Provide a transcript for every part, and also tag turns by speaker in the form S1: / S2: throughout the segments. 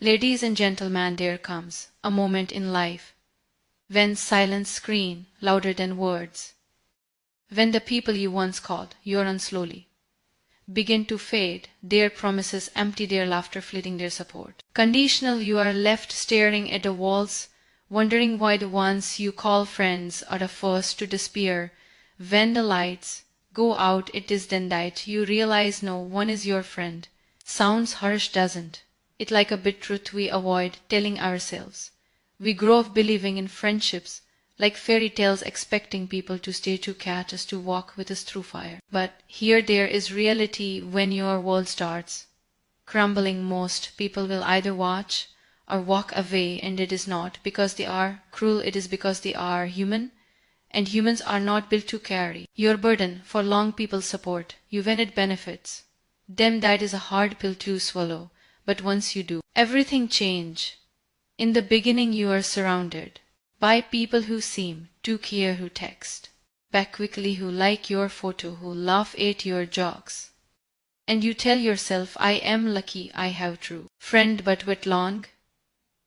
S1: Ladies and gentlemen, there comes a moment in life when silence screams louder than words, when the people you once called your own slowly begin to fade, their promises empty, their laughter fleeting, their support conditional. You are left staring at the walls, wondering why the ones you call friends are the first to disappear. When the lights go out, it is then that you realize no one is your friend. Sounds harsh, doesn't it? Like a bit truth we avoid telling ourselves. We grow up believing in friendships like fairy tales, expecting people to stay to catch us, to walk with us through fire. But here there is reality. When your world starts crumbling, most people will either watch or walk away, and it is not because they are cruel, it is because they are human, and humans are not built to carry your burden for long. People support you when it benefits them. That is a hard pill to swallow, but once you do, everything changes. In the beginning you are surrounded by people who seem to care, who text back quickly, who like your photo, who laugh at your jokes, and you tell yourself, I am lucky I have true friend. But wait long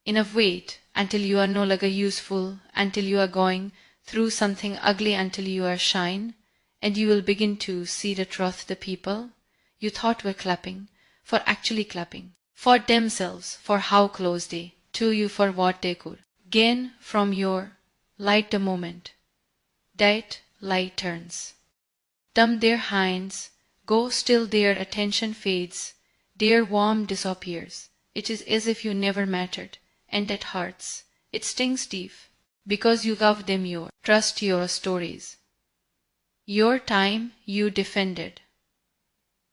S1: enough, wait until you are no longer useful, until you are going through something ugly, until you are shine, and you will begin to see the truth. The people you thought were clapping for actually clapping for themselves, for how close they to you, for what they could gain from your light. The moment that light turns dumb, their hands go still, their attention fades, their warmth disappears. It is as if you never mattered, and that hurts. It stings deep, because you love them, your trust, your stories, your time. You defended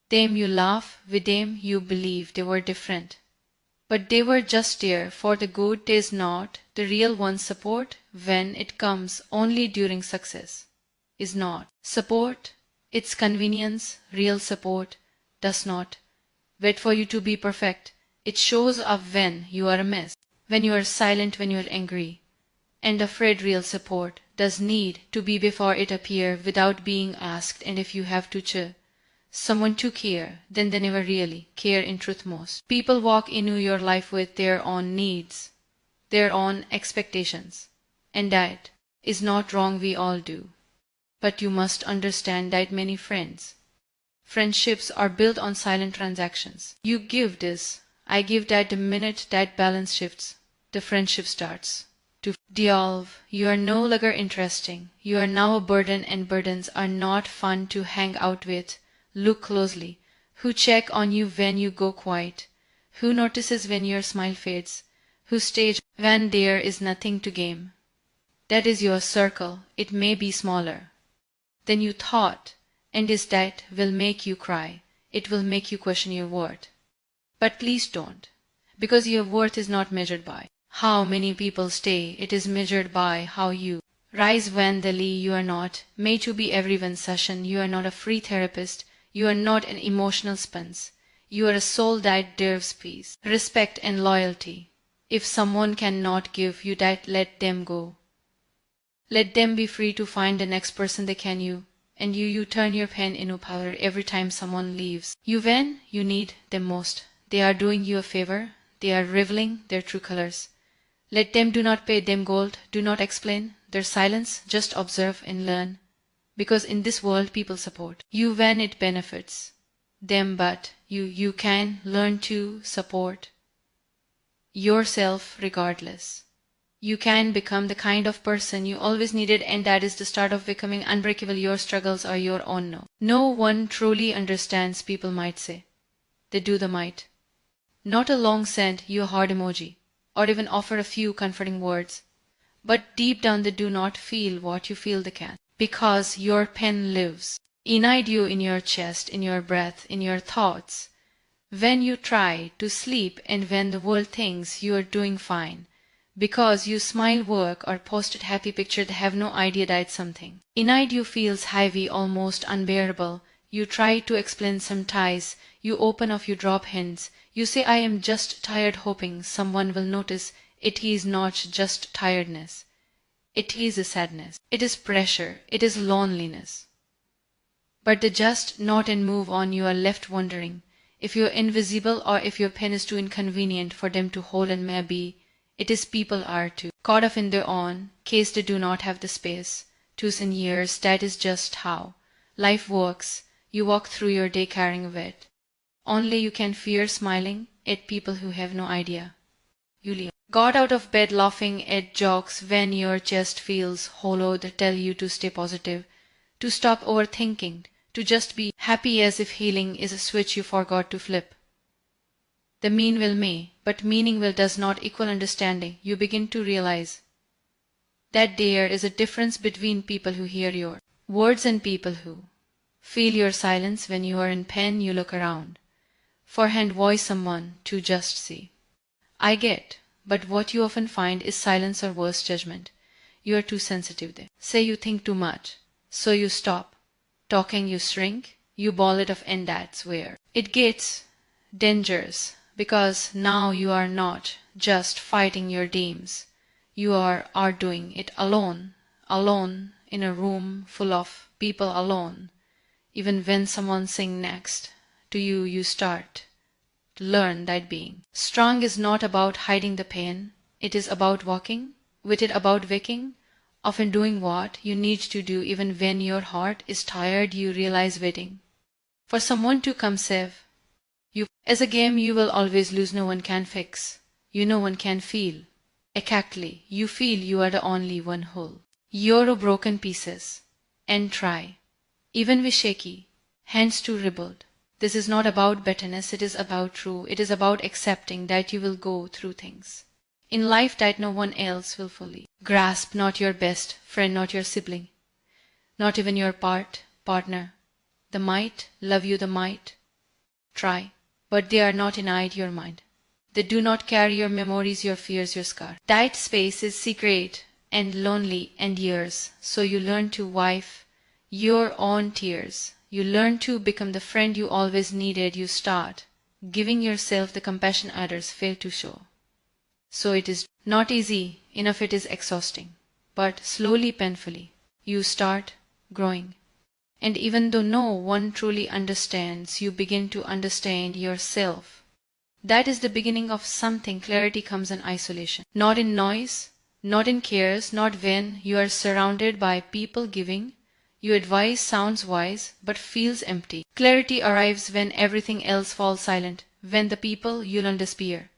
S1: them, you laugh with them, you believe they were different, but they were just there for the good. It is not the real one. Support, when it comes only during success, is not support, it's convenience. Real support does not wait for you to be perfect. It shows up when you are a mess, when you are silent, when you are angry and afraid. Real support does need to be before it appear, without being asked. And if you have to choose someone to care, then they never really care. In truth, most people walk into your life with their own needs, their own expectations, and that is not wrong. We all do. But you must understand that many friendships are built on silent transactions. You give this, I give that. The minute that balance shifts, the friendship starts to dissolve. You are no longer interesting. You are now a burden, and burdens are not fun to hang out with. Look closely. Who check on you when you go quiet? Who notices when your smile fades? Who stays when there is nothing to gain? That is your circle. It may be smaller than you thought, and is that will make you cry. It will make you question your worth. But please don't, because your worth is not measured by how many people stay. It is measured by how you rise when they leave. You are not made to be everyone's session. You are not a free therapist. You are not an emotional sponge. You are a soul that deserves peace, respect, and loyalty. If someone cannot give you that, let them go. Let them be free to find the next person they can. You turn your pen into powder every time someone leaves you when you need them most. They are doing you a favor. They are revealing their true colors. Let them. Do not pay them gold. Do not explain their silence. Just observe and learn. Because in this world people support you when it benefits them, but you can learn to support yourself regardless. You can become the kind of person you always needed, and that is the start of becoming unbreakable. Your struggles are your own. No one truly understands. People might say they do, the might not a long send you a heart emoji, or even offer a few comforting words, but deep down they do not feel what you feel. They can, because your pen lives inside you, in your chest, in your breath, in your thoughts. When you try to sleep and when the world thinks you are doing fine, because you smile, work, or posted happy picture, they have no idea that something inside you feels heavy, almost unbearable. You try to explain some ties. You open up, you drop hints. You say, I am just tired, hoping someone will notice. It is not just tiredness. It is a sadness. It is pressure. It is loneliness. But they just nod and move on. You are left wondering if you're invisible or if your pen is too inconvenient for them to hold, and maybe it is people are too caught up in their own case, they do not have the space to in years. That is just how life works. You walk through your day carrying weight. Only you can fear smiling at people who have no idea. You got out of bed laughing at jokes when your chest feels hollow that tell you to stay positive, to stop overthinking, to just be happy, as if healing is a switch you forgot to flip. The mean will may, but meaning will does not equal understanding. You begin to realize that there is a difference between people who hear your words and people who feel your silence. When you are in pain, you look around for hand voice someone to just see. I get, but what you often find is silence or worse, judgment. You are too sensitive. They say you think too much, so you stop talking, you shrink, you ball it up, and that's where it gets dangerous, because now you are not just fighting your demons. You are doing it alone, alone in a room full of people, alone. Even when someone sings next to you, you start to learn that being strong is not about hiding the pain. It is about walking with it, about waking, often doing what you need to do even when your heart is tired. You realize waiting for someone to come save you as a game you will always lose. No one can fix you, no one can feel exactly. You feel you are the only one whole. You're a broken pieces, and try even with shaky hands to rebuild. This is not about bitterness, it is about true. It is about accepting that you will go through things in life that no one else will fully grasp. Not your best friend, not your sibling, not even your partner. They might love you, they might try, but they are not inside your mind. They do not carry your memories, your fears, your scar. That space is secret and lonely and yours. So you learn to wipe your own tears. You learn to become the friend you always needed. You start giving yourself the compassion others fail to show. So it is not easy enough, it is exhausting. But slowly, painfully, you start growing. And even though no one truly understands, you begin to understand yourself. That is the beginning of something. Clarity comes in isolation, not in noise, not in cares, not when you are surrounded by people giving you advice sounds wise but feels empty. Clarity arrives when everything else falls silent, when the people you learn disappear,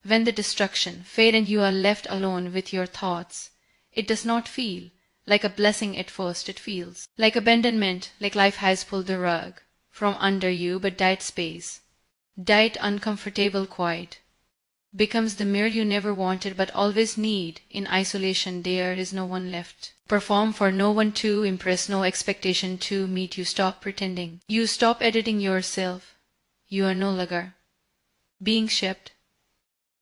S1: when the distraction fade and you are left alone with your thoughts. It does not feel like a blessing at first. It feels like abandonment, like life has pulled the rug from under you. But that space, that uncomfortable quiet, becomes the mirror you never wanted but always need. In isolation, there is no one left perform for, no one to impress, no expectation to meet. You stop pretending, you stop editing yourself. You are no longer being shaped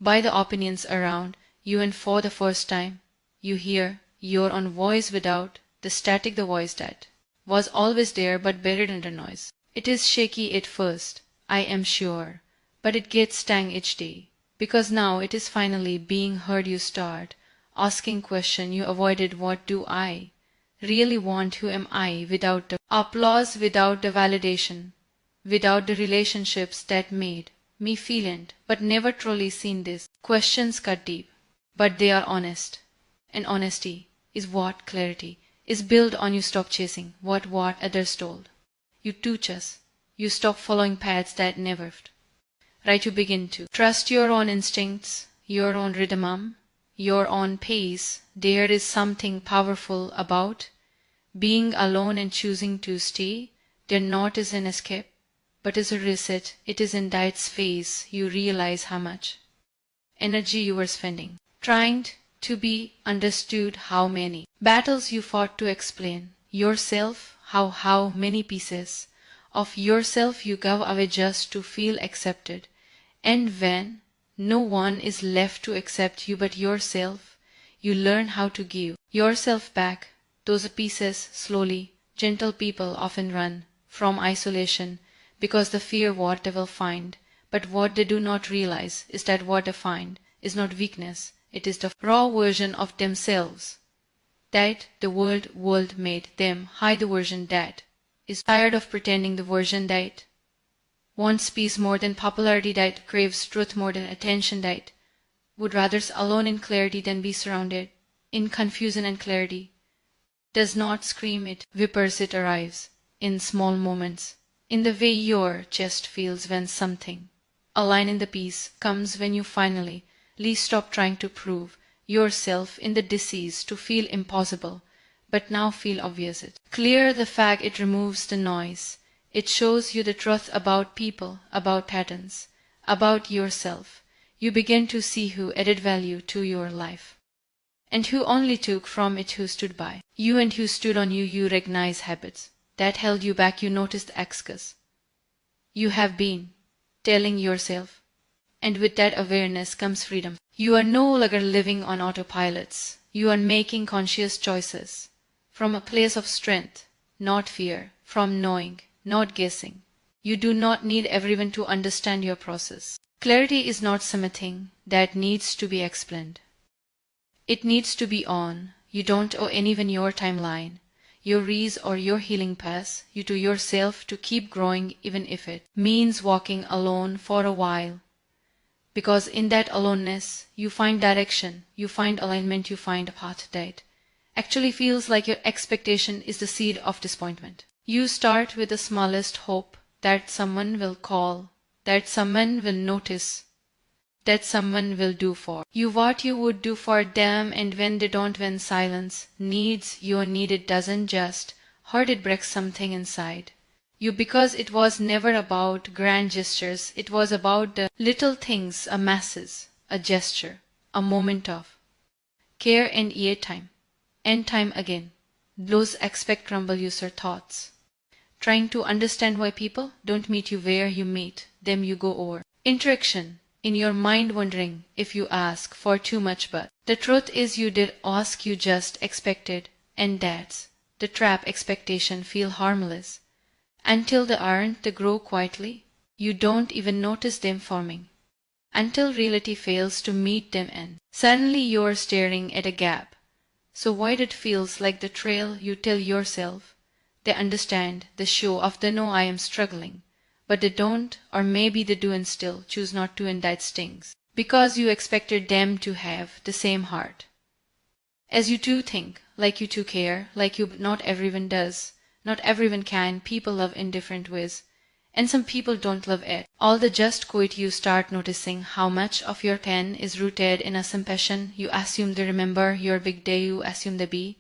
S1: by the opinions around you, and for the first time you hear your own voice without the static, the voice that was always there but buried under noise. It is shaky at first, I am sure, but it gets stung each day, because now it is finally being heard. You start asking questions you avoided. What do I really want? Who am I? Without the applause, without the validation, without the relationships that made me feel it, but never truly seen. These questions cut deep, but they are honest, and honesty is what clarity is built on. You stop chasing what others told you to chase. You stop following paths that never right. You begin to trust your own instincts, your own rhythm, your own pace. There is something powerful about being alone and choosing to stay there. Not as an escape, but as a reset. It is in that space you realize how much energy you were spending trying to be understood, how many battles you fought to explain yourself, how many pieces of yourself you gave away just to feel accepted. And when no one is left to accept you but yourself, you learn how to give yourself back those pieces slowly. Gentle people often run from isolation because they fear what they will find. But what they do not realize is that what they find is not weakness. It is the raw version of themselves that the world made them hide. The version that is tired of pretending, the version that wants peace more than popularity, that craves truth more than attention, that would rather alone in clarity than be surrounded in confusion and clarity, does not scream it, whispers it arrives in small moments, in the way your chest feels when something, a line in the piece, comes when you finally stop trying to prove yourself in the disease to feel impossible, but now feel obvious it. Clear the fact, it removes the noise. It shows you the truth about people, about patterns, about yourself. You begin to see who added value to your life, and who only took from it, who stood by you and who stood on you. You recognize habits that held you back. You noticed the excuse you have been telling yourself, and with that awareness comes freedom. You are no longer living on autopilots. You are making conscious choices from a place of strength, not fear, from knowing, not guessing. You do not need everyone to understand your process. Clarity is not something that needs to be explained. It needs to be on. You don't owe anyone your timeline, your reason, or your healing path. You to yourself to keep growing, even if it means walking alone for a while. Because in that aloneness, you find direction, you find alignment, you find a path that actually feels like your expectation is the seed of disappointment. You start with the smallest hope that someone will call, that someone will notice, that someone will do for you what you would do for them, and when they don't, when silence needs you are needed, doesn't just hurt, it breaks something inside you, because it was never about grand gestures. It was about the little things, a message, a gesture, a moment of care, and yet time and time again those expect crumble user thoughts, trying to understand why people don't meet you where you meet them. You go over interaction in your mind, wondering if you ask for too much, but the truth is you did ask, you just expected, and that's the trap. Expectation feel harmless until they aren't. They grow quietly. You don't even notice them forming until reality fails to meet them, and suddenly you're staring at a gap so wide it feels like the trail. You tell yourself they understand the show of they know I am struggling, but they don't, or maybe they do and still choose not to, and that stings, because you expected them to have the same heart as you two, think like you two, care like you, but not everyone does. Not everyone can. People love in different ways, and some people don't love at all. They just quit. You start noticing how much of your pain is rooted in a some passion. You assume they remember your big day. You assume they be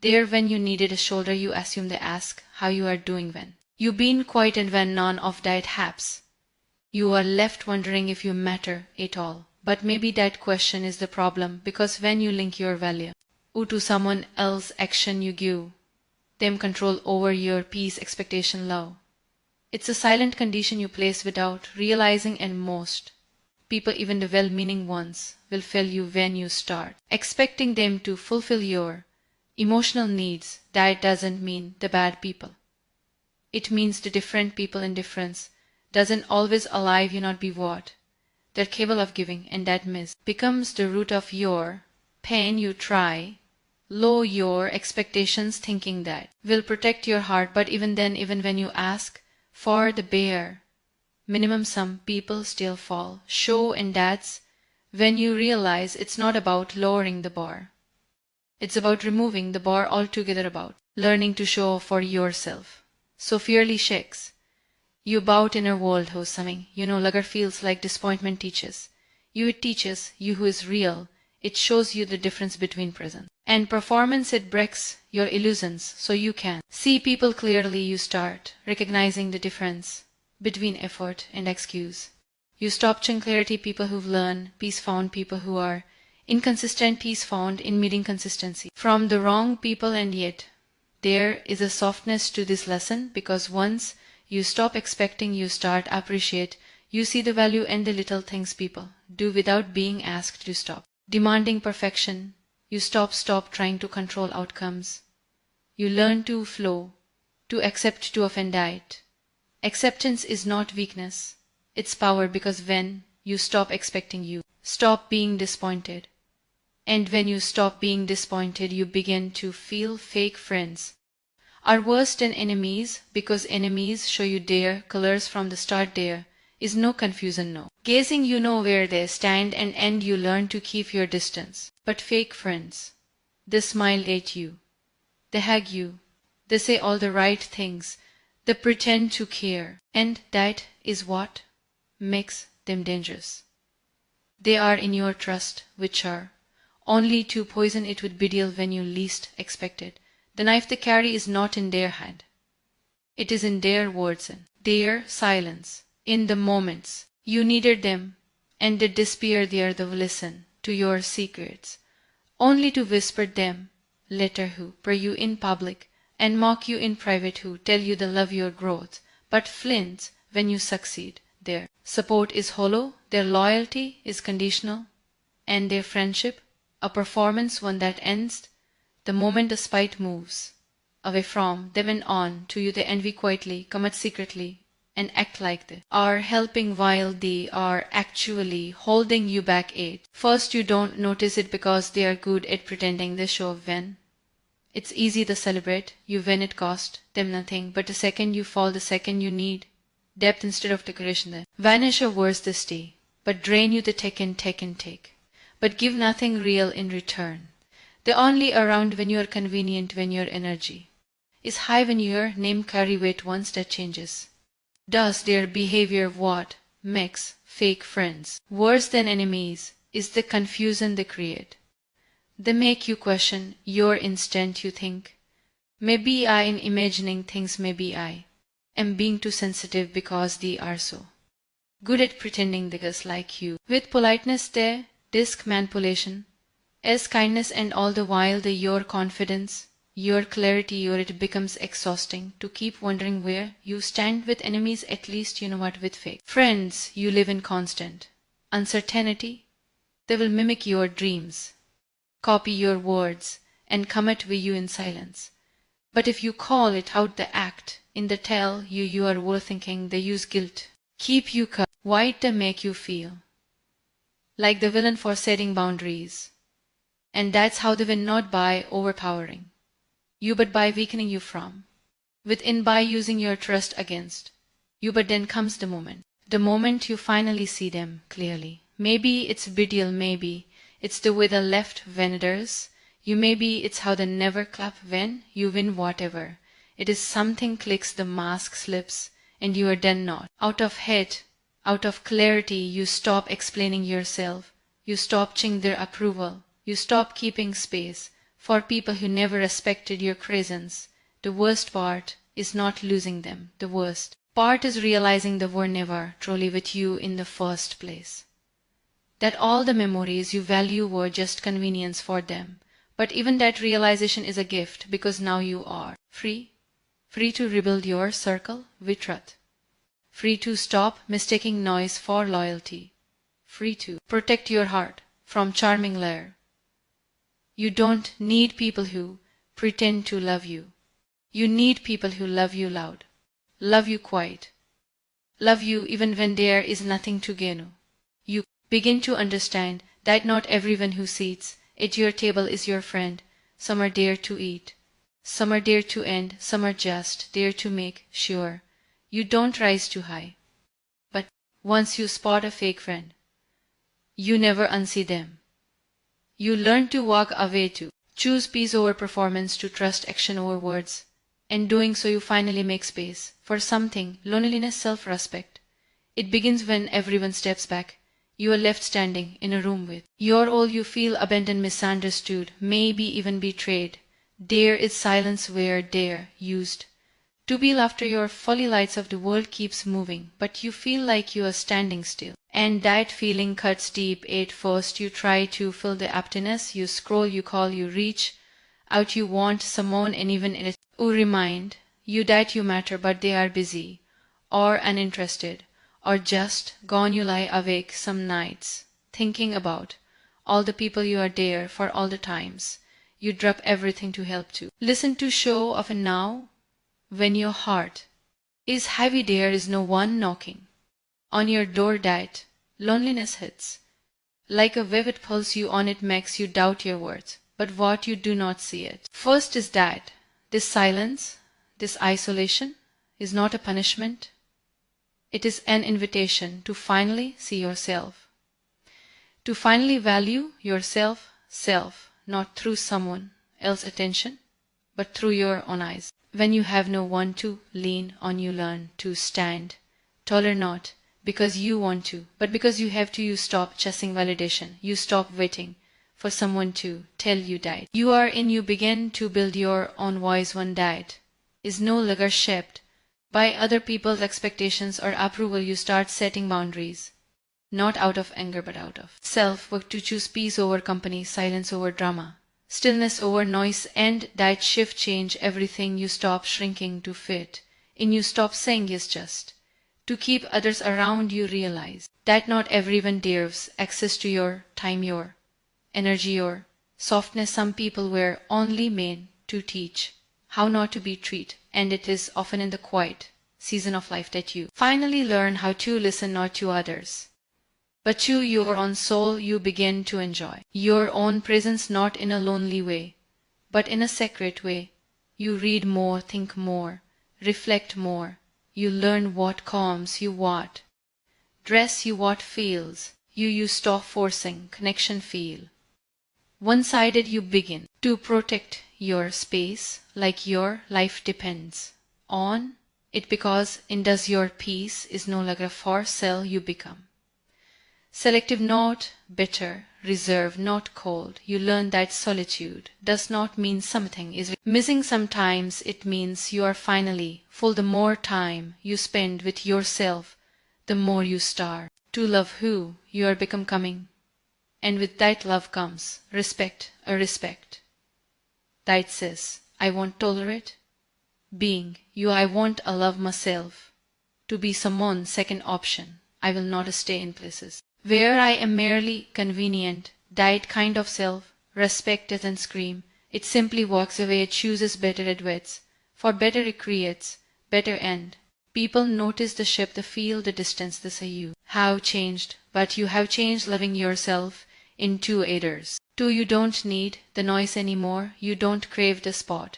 S1: there when you needed a shoulder. You assume they ask how you are doing when you've been quiet, and when none of that happens, you are left wondering if you matter at all. But maybe that question is the problem, because when you link your value to someone else's action, you give them control over your peace, expectation, love. It's a silent condition you place without realizing, and most people, even the well-meaning ones, will fail you when you start expecting them to fulfill your emotional needs. That doesn't mean the bad people. It means the different people, and difference doesn't always allow you not be what they're capable of giving, and that miss becomes the root of your pain. You try lower your expectations, thinking that will protect your heart, but even then, even when you ask for the bare minimum, some people still fall short, and that's when you realize it's not about lowering the bar. It's about removing the bar altogether, about learning to show for yourself. So fearly shakes you about in a world whose something you no longer feels like disappointment teaches you. It teaches you who is real. It shows you the difference between presence and performance. It breaks your illusions so you can see people clearly. You start recognizing the difference between effort and excuse. You stop chasing clarity, people who've learned peace found people who are inconsistent, peace found in meeting consistency from the wrong people. And yet there is a softness to this lesson, because once you stop expecting, you start appreciate. You see the value in the little things people do without being asked to stop demanding perfection. You stop trying to control outcomes. You learn to flow, to accept, to offend it. Acceptance is not weakness, it's power, because when you stop expecting, you stop being disappointed. And when you stop being disappointed, you begin to feel fake friends are worse than enemies, because enemies show you their colors from the start. There is no confusion, no gazing, you know where they stand, and end you learn to keep your distance. But fake friends, they smile at you, they hug you, they say all the right things, they pretend to care, and that is what makes them dangerous. They are in your trust with char, only to poison it with betrayal when you least expect it. The knife they carry is not in their hand. It is in their words and their silence. In the moments you needed them, and they disappear there to listen to your secrets, only to whisper them later, who pray you in public and mock you in private, who tell you they love your growth, but flinch when you succeed. Their support is hollow, their loyalty is conditional, and their friendship a performance, one that ends the moment the spite moves away from them and on to you. They envy quietly, commit secretly, and act like they are helping while they are actually holding you back. First, you don't notice it because they are good at pretending. They show up when it's easy to celebrate you, when it cost them nothing. But the second you fall, the second you need depth instead of decoration, they vanish, or worse, they stay, but drain you. They take and take and take, but give nothing real in return. They're only around when you are convenient, when your energy is high, when your name carry weight. Once that changes, does their behavior. What makes fake friends worse than enemies is the confusion they create. They make you question your instinct. You think, maybe I am imagining things, maybe I am being too sensitive, because they are so good at pretending they just like you. With politeness they disc manipulation as kindness, and all the while your confidence, your clarity, it becomes exhausting to keep wondering where you stand. With enemies, at least you know what. With fake friends, you live in constant uncertainty. They will mimic your dreams, copy your words, and commit with you in silence. But if you call it out, they act in the tell you are overthinking. They use guilt, keep you cut. Why they make you feel like the villain for setting boundaries. And that's how they win, not by overpowering you, but by weakening you from within, by using your trust against you. But then comes the moment you finally see them clearly. Maybe it's betrayal, maybe it's the way they left vendors you, maybe it's how they never clap when you win. Whatever it is, something clicks, the mask slips, and you are then not out of head, out of clarity. You stop explaining yourself, you stop checking their approval, you stop keeping space for people who never respected your presence. The worst part is not losing them. The worst part is realizing they were never truly with you in the first place. That all the memories you value were just convenience for them. But even that realization is a gift, because now you are free. Free to rebuild your circle with truth. Free to stop mistaking noise for loyalty. Free to protect your heart from charming lair. You don't need people who pretend to love you. You need people who love you loud, love you quiet, love you even when there is nothing to gain. You begin to understand that not everyone who sits at your table is your friend. Some are there to eat, some are there to end, some are just there to make sure you don't rise too high. But once you spot a fake friend, you never unsee them. You learn to walk away, to choose peace over performance, to trust action over words. And doing so, you finally make space for something, loneliness, self-respect. It begins when everyone steps back. You are left standing in a room with your all. You feel abandoned, misunderstood, maybe even betrayed. There is silence where there used to be laughter. Your folly lights of the world keeps moving, but you feel like you are standing still. And that feeling cuts deep. At first you try to fill the emptiness. You scroll, you call, you reach out, you want someone, and even it will remind you that you matter, but they are busy or uninterested or just gone. You lie awake some nights thinking about all the people you are there for, all the times you drop everything to help, to listen, to show off. And now when your heart is heavy, there is no one knocking on your door. That loneliness hits like a wave. It pulls you on, it makes you doubt your worth. But what you do not see it first is that this silence, This isolation is not a punishment. It is an invitation to finally see yourself, to finally value yourself, not through someone else's attention, but through your own eyes. When you have no one to lean on, you learn to stand taller, not because you want to, but because you have to. You stop chasing validation. You stop waiting for someone to tell you that you are in. You begin to build your own voice, one that is no longer shaped by other people's expectations or approval. You start setting boundaries, not out of anger but out of self-work, to choose peace over company, silence over drama, stillness over noise, and that shift change everything. You stop shrinking to fit in. You stop saying yes just to keep others around. You realize that not everyone deserves access to your time, your energy, your softness. Some people were only made to teach how not to be treated, and it is often in the quiet season of life that you finally learn how to listen, not to others, but to your own soul. You begin to enjoy your own presence, not in a lonely way, but in a sacred way. You read more, think more, reflect more. You learn what calms you, what dress you, what feels you. You stop forcing connection, feel one-sided. You begin to protect your space like your life depends on it, because in does your peace is no longer for sale. You become selective, not bitter, reserved, not cold. You learn that solitude does not mean something is missing. Sometimes it means you are finally full. The more time you spend with yourself, the more you start to love who you are becoming. And with that love comes respect, a respect that says, I won't tolerate being you. I won't allow myself to be someone's second option. I will not stay in places where I am merely convenient. That kind of self-respect doesn't scream. It simply walks away. It chooses better advocates. For better it creates better, and people notice the shift, the feel the distance. They say you have changed, but you have changed loving yourself into others. Two, you don't need the noise anymore. You don't crave the spot.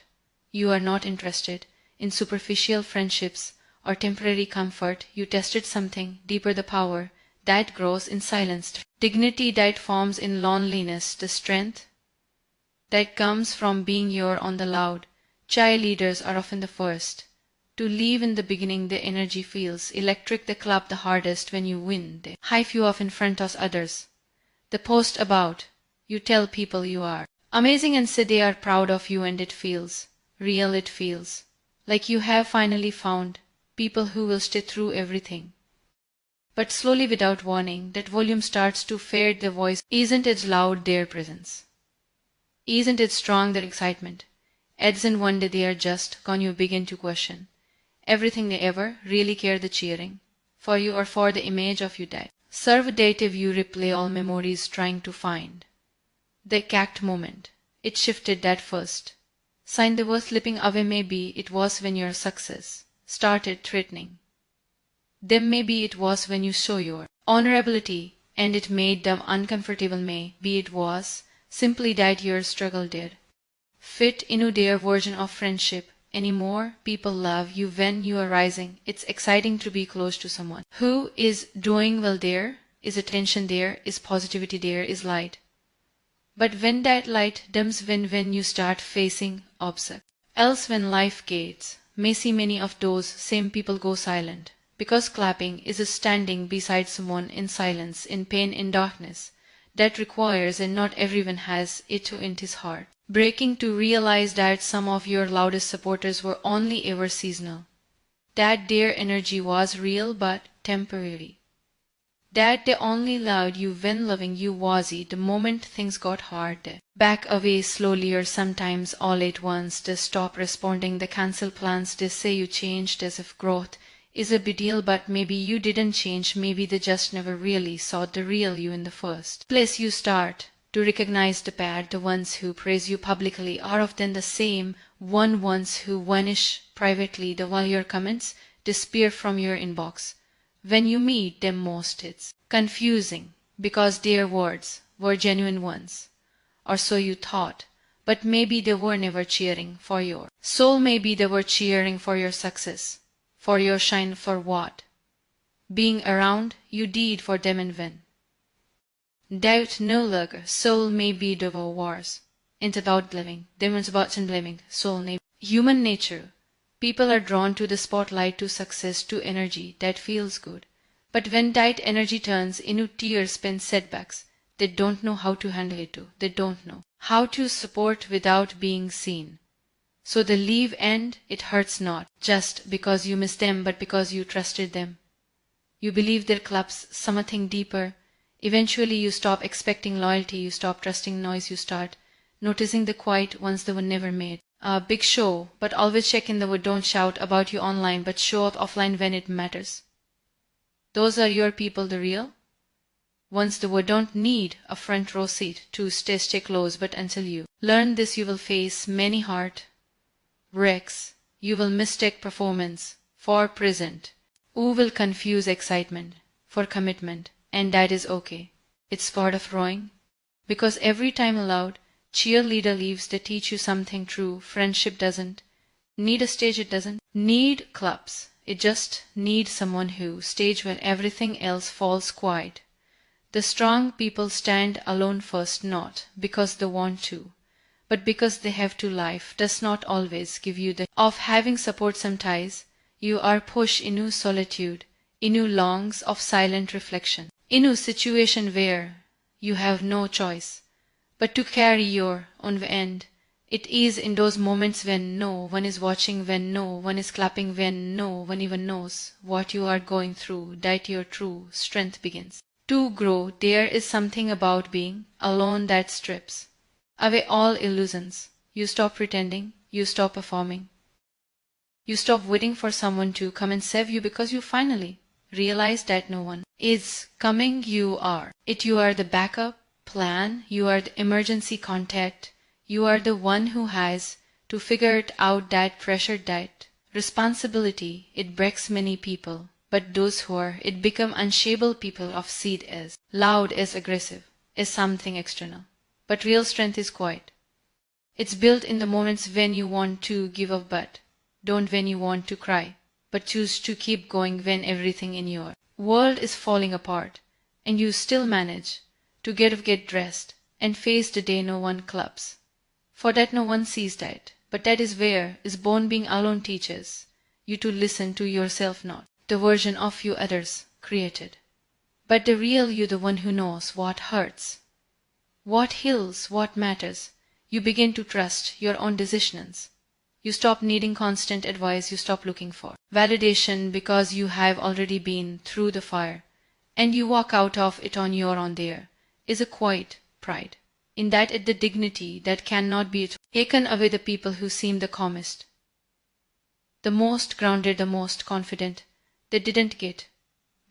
S1: You are not interested in superficial friendships or temporary comfort. You tested something deeper, the power that grows in silence, dignity that forms in loneliness, the strength that comes from being your own. The loud cheerleaders are often the first to leave in the beginning. The energy feels electric. They clap the hardest when you win. They hype you up in front of others. They post about you, tell people you are amazing, and say they are proud of you, and it feels real. It feels like you have finally found people who will stay through everything. But slowly, without warning, that volume starts to fade. The voice isn't as loud, their presence isn't as strong, their excitement adds in. One day they are just gone. You begin to question everything they ever really care. The cheering for you or for the image of you that serve-dative. You replay all memories, trying to find the exact moment it shifted. That first sign they were slipping away. Maybe it was when your success started threatening them. Maybe it was when you saw your vulnerability and it made them uncomfortable. Maybe it was simply that your struggle did fit into their version of friendship anymore. People love you when you are rising. It's exciting to be close to someone who is doing well. There is attention, there is positivity, there is light. But when that light dims, when you start facing obstacles, else when life gets messy, many of those same people go silent. Because clapping is standing beside someone in silence, in pain, in darkness. That requires, and not everyone has it in his heart, breaking to realize that some of your loudest supporters were only ever seasonal. That their energy was real but temporary. That they only loved you when loving you was it. The moment things got hard, they back away slowly, or sometimes all at once. They stop responding, they cancel plans, they say you changed, as if growth is a big deal. But maybe you didn't change. Maybe they just never really saw the real you in the first place. You start to recognize the bad. The ones who praise you publicly are often the same ones who vanish privately. The while your comments disappear from your inbox when you meet them most. It's confusing because their words were genuine ones, or so you thought, but maybe they were never cheering for your soul. Maybe they were cheering for your success, for your shine, for what being around you did for them and when. Doubt no longer, soul may be the wars, and about living, demons about and blaming, soul name. Human nature. People are drawn to the spotlight, to success, to energy that feels good. But when that energy turns into tears, pain, setbacks, they don't know how to handle it too. They don't know how to support without being seen. So they leave, and it hurts not just because you miss them, but because you trusted them. You believe their clubs something deeper. Eventually you stop expecting loyalty, you stop trusting noise, you start noticing the quiet ones that were never made. A big show, but always check in the wood. Don't shout about you online, but show up offline when it matters. Those are your people, the real ones. The wood don't need a front row seat to stay close, but until you learn this, you will face many heart wrecks. You will mistake performance for present. You will confuse excitement for commitment. And that is okay. It's part of rowing. Because every time a loud cheerleader leaves, they teach you something true. Friendship doesn't need a stage, it doesn't need clubs. It just needs someone who stage when everything else falls quiet. The strong people stand alone first, not because they want to, but because they have to. Life does not always give you the of having support. Sometimes you are pushed into solitude, into longs of silent reflection, into a situation where you have no choice but to carry your own end. It is in those moments when no one is watching, when no one is clapping, when no one even knows what you are going through, that your true strength begins to grow. There is something about being alone that strips away all illusions. You stop pretending, you stop performing, you stop waiting for someone to come and save you, because you finally realize that no one is coming. You are it. You are the backup plan. You are the emergency contact. You are the one who has to figure it out. That pressure, that responsibility, it breaks many people. But those who are it become unshakable people of seed is loud, is aggressive, is something external. But real strength is quiet. It's built in the moments when you want to give up, but don't when you want to cry, but choose to keep going when everything in your world is falling apart, and you still manage to get dressed and face the day no one claps. For that no one sees that, but that is where is born. Being alone teaches you to listen to yourself, not the version of you others created, but the real you, the one who knows what hurts, what heals, what matters. You begin to trust your own decisions. You stop needing constant advice. You stop looking for validation because you have already been through the fire, and you walk out of it on your own. There is a quiet pride in that, at the dignity that cannot be taken away. The people who seem the calmest, the most grounded, the most confident, they didn't get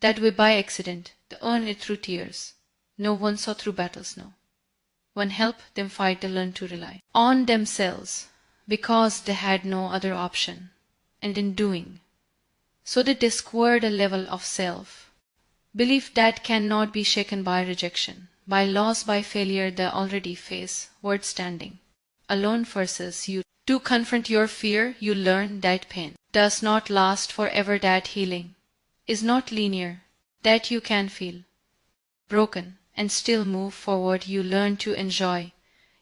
S1: that way by accident. They earned it through tears. No one saw through battles. No one helped them fight. They learned to rely on themselves because they had no other option, and in doing so they discovered a level of self-belief that cannot be shaken by rejection, by loss, by failure. They already face word standing alone forces you to confront your fear. You learn that pain does not last forever, that healing is not linear, that you can feel broken and still move forward. You learn to enjoy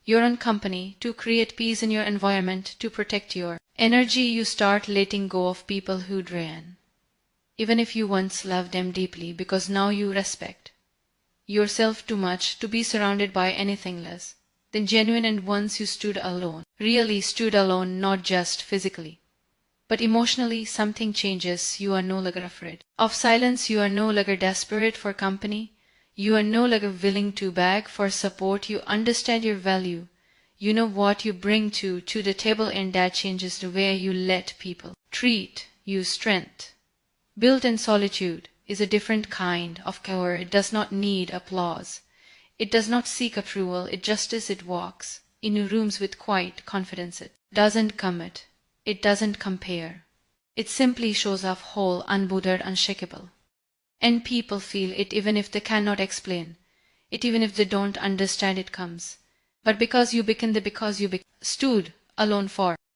S1: your own company, to create peace in your environment, to protect your energy. You start letting go of people who drain, even if you once loved them deeply, because now you respect yourself too much to be surrounded by anything less than genuine. And once you stood alone, really stood alone, not just physically, but emotionally, something changes. You are no longer afraid of silence. You are no longer desperate for company. You are no longer willing to beg for support. You understand your value. You know what you bring to the table, and that changes the way you let people treat you. Strength built in solitude is a different kind of power. It does not need applause. It does not seek approval. It just is. It walks in rooms with quiet confidence. It doesn't commit. It doesn't compare. It simply shows up whole, unbothered, unshakable. And people feel it even if they cannot explain it, even if they don't understand. It comes. But because you become stood alone for.